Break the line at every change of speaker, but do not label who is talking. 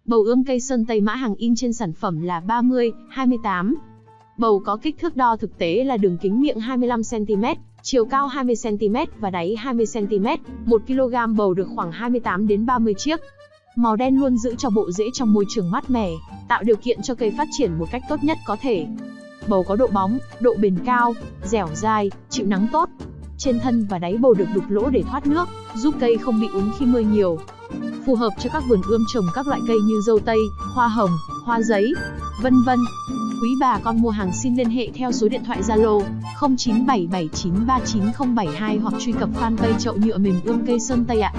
Bầu ươm cây sơn Tây mã hàng in trên sản phẩm là 30, 28. Bầu có kích thước đo thực tế là đường kính miệng 25cm, chiều cao 20cm và đáy 20cm. 1 kg bầu được khoảng 28 đến 30 chiếc. Màu đen luôn giữ cho bộ rễ trong môi trường mát mẻ, tạo điều kiện cho cây phát triển một cách tốt nhất có thể. Bầu có độ bóng, độ bền cao, dẻo dai, chịu nắng tốt. Trên thân và đáy bầu được đục lỗ để thoát nước, giúp cây không bị úng khi mưa nhiều. Phù hợp cho các vườn ươm trồng các loại cây như dâu tây, hoa hồng, hoa giấy, vân vân. Quý bà con mua hàng xin liên hệ theo số điện thoại Zalo 0977939072 hoặc truy cập fanpage Chậu Nhựa Mềm Ươm Cây Sơn Tây ạ.